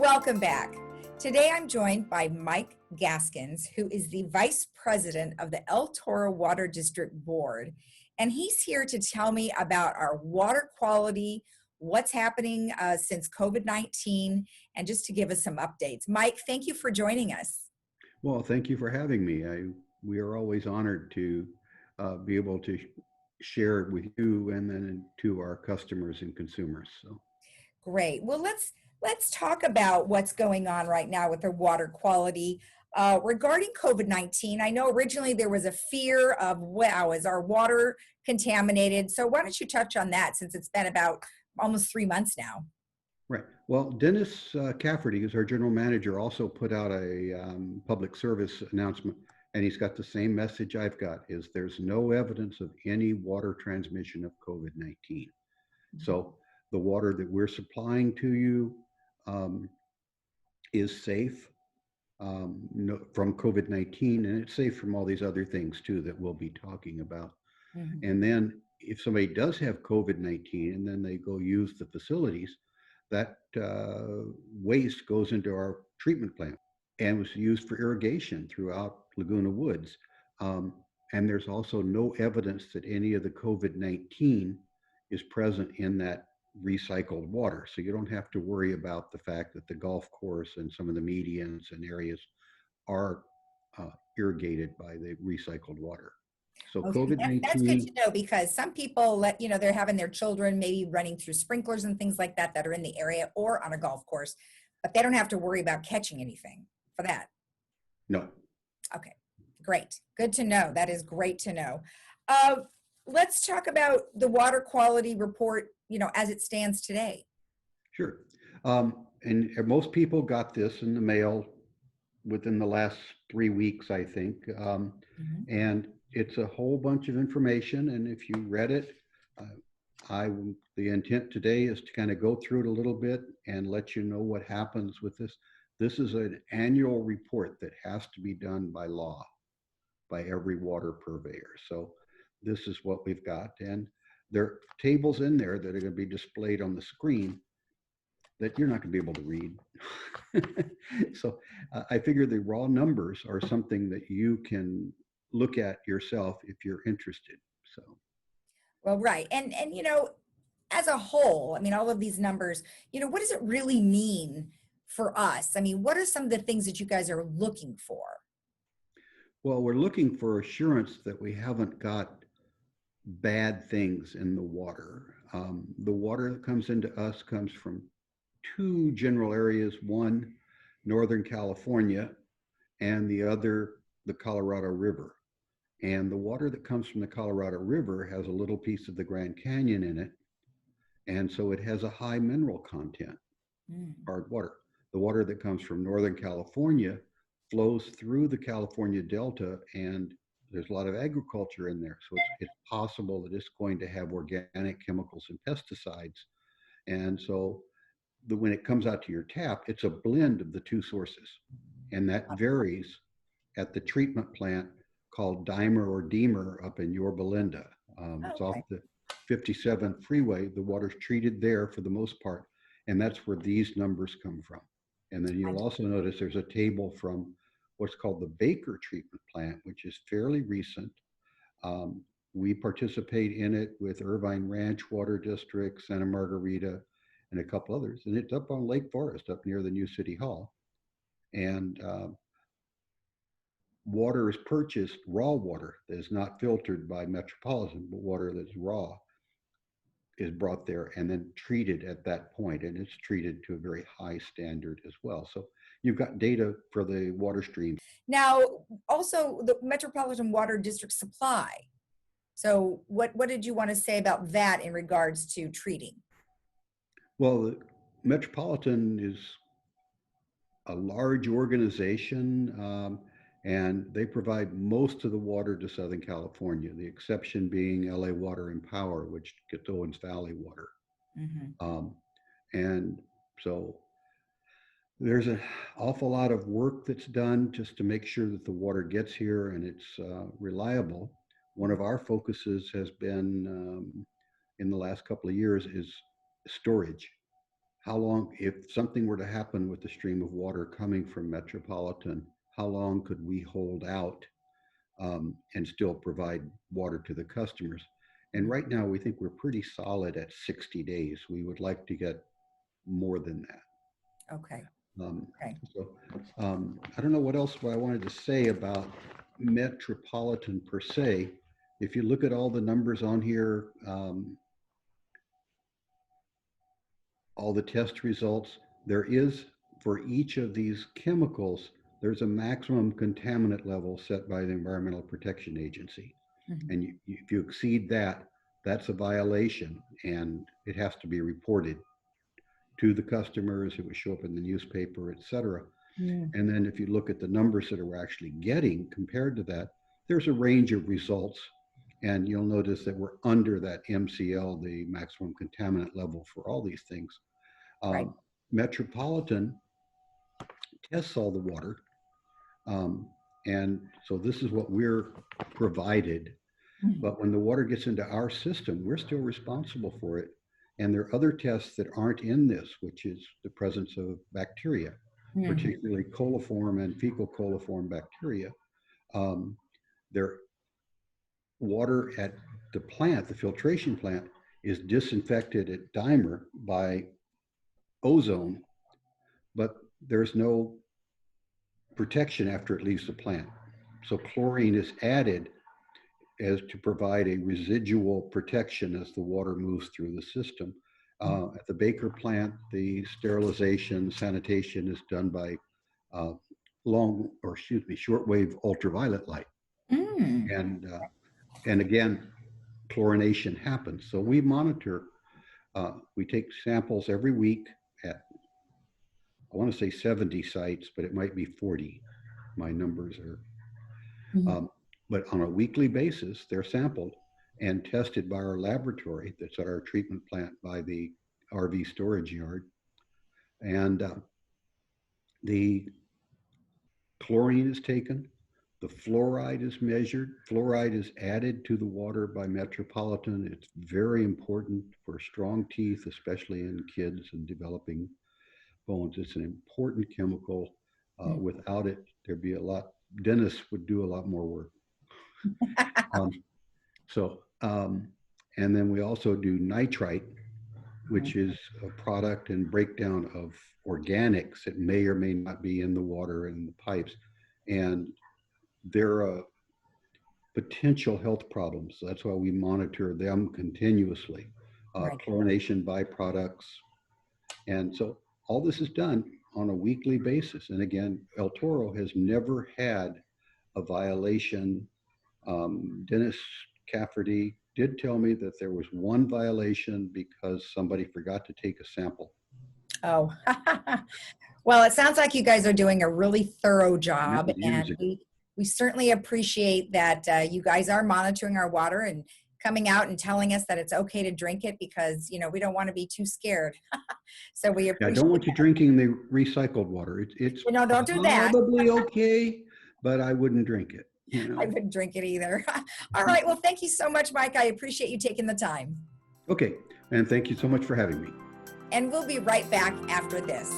Welcome back. Today I'm joined by Mike Gaskins, who is the Vice President of the El Toro Water District Board. And he's here to tell me about our water quality, what's happening since COVID-19, and just to give us some updates. Mike, thank you for joining us. Well, thank you for having me. We are always honored to be able to share it with you and then to our customers and consumers. So, great. Well, let's talk about what's going on right now with the water quality. Regarding COVID-19, I know originally there was a fear of, wow, is our water contaminated? So why don't you touch on that, since it's been about almost 3 months now? right. Well, Dennis Cafferty, who's our general manager, also put out a public service announcement, and he's got the same message I've got, is there's no evidence of any water transmission of COVID-19. So the water that we're supplying to you is safe from COVID-19, and it's safe from all these other things too that we'll be talking about. And then if somebody does have COVID-19 and then they go use the facilities, that waste goes into our treatment plant and was used for irrigation throughout Laguna Woods. And there's also no evidence that any of the COVID-19 is present in that recycled water. So you don't have to worry about the fact that the golf course and some of the medians and areas are irrigated by the recycled water. So okay, COVID-19. That's good to know, because some people they're having their children maybe running through sprinklers and things like that that are in the area or on a golf course, but they don't have to worry about catching anything for that. No. Okay, great. Good to know. That is great to know. Let's talk about the water quality report, as it stands today. Sure. And most people got this in the mail within the last 3 weeks, I think. And it's a whole bunch of information. And if you read it, the intent today is to kind of go through it a little bit and let you know what happens with this. This is an annual report that has to be done by law by every water purveyor. So this is what we've got. And there are tables in there that are going to be displayed on the screen that you're not going to be able to read. So I figure the raw numbers are something that you can look at yourself if you're interested. So, Well, right. And as a whole, all of these numbers, what does it really mean for us? What are some of the things that you guys are looking for? well, we're looking for assurance that we haven't got bad things in the water. The water that comes into us comes from two general areas: one, Northern California, and the other, the Colorado River. And the water that comes from the Colorado River has a little piece of the Grand Canyon in it. And so it has a high mineral content, hard water. The water that comes from Northern California flows through the California Delta, and there's a lot of agriculture in there. So it's possible that it's going to have organic chemicals and pesticides. And so when it comes out to your tap, it's a blend of the two sources. And that varies at the treatment plant called Dimer or Deemer up in Yorba Linda. It's off the 57 freeway. The water's treated there for the most part. And that's where these numbers come from. And then you'll also notice there's a table from what's called the Baker treatment plant, which is fairly recent. We participate in it with Irvine Ranch Water District, Santa Margarita, and a couple others. And it's up on Lake Forest, up near the new City Hall. And water is purchased, raw water that is not filtered by Metropolitan, but water that's raw is brought there and then treated at that point, and it's treated to a very high standard as well. So you've got data for the water streams. Now, also the Metropolitan Water District supply. So what did you want to say about that in regards to treating? Well, the Metropolitan is a large organization, and they provide most of the water to Southern California, the exception being LA Water and Power, which gets Owens Valley water. And so there's an awful lot of work that's done just to make sure that the water gets here and it's reliable. One of our focuses has been in the last couple of years is storage. how long, if something were to happen with the stream of water coming from Metropolitan, how long could we hold out and still provide water to the customers? And right now, we think we're pretty solid at 60 days. We would like to get more than that. Okay. Okay. So I don't know what else I wanted to say about Metropolitan per se. If you look at all the numbers on here, all the test results, there is, for each of these chemicals, there's a maximum contaminant level set by the Environmental Protection Agency. Mm-hmm. And if you exceed that, that's a violation, and it has to be reported to the customers. It would show up in the newspaper, et cetera. Mm. And then if you look at the numbers that we're actually getting compared to that, there's a range of results. And you'll notice that we're under that MCL, the maximum contaminant level for all these things. Right. Metropolitan tests all the water. And so this is what we're provided. Mm-hmm. But when the water gets into our system, we're still responsible for it. And there are other tests that aren't in this, which is the presence of bacteria, mm-hmm. particularly coliform and fecal coliform bacteria. Their water at the plant, the filtration plant, is disinfected at Dimer by ozone, but there's no protection after it leaves the plant. So chlorine is added as to provide a residual protection as the water moves through the system. At the Baker plant, the sterilization, sanitation is done by shortwave ultraviolet light. Mm. And again, chlorination happens. So we monitor, we take samples every week at, I want to say 70 sites, but it might be 40. My numbers are, mm-hmm. But on a weekly basis, they're sampled and tested by our laboratory that's at our treatment plant by the RV storage yard. And the chlorine is taken, the fluoride is measured. Fluoride is added to the water by Metropolitan. It's very important for strong teeth, especially in kids and developing bones. It's an important chemical. Without it, there'd be a lot, dentists would do a lot more work. And then we also do nitrite, which is a product and breakdown of organics that may or may not be in the water and the pipes. And they're potential health problems. So that's why we monitor them continuously. Right. Chlorination byproducts. And so all this is done on a weekly basis. And again, El Toro has never had a violation. Dennis Cafferty did tell me that there was one violation because somebody forgot to take a sample. Oh, well, it sounds like you guys are doing a really thorough job, and we certainly appreciate that you guys are monitoring our water and coming out and telling us that it's okay to drink it, because, you know, we don't want to be too scared. So we appreciate I don't want you drinking the recycled water. It's no, don't do that. Probably okay, but I wouldn't drink it. You know? I wouldn't drink it either. All right. Well, thank you so much, Mike. I appreciate you taking the time. Okay. And thank you so much for having me. And we'll be right back after this.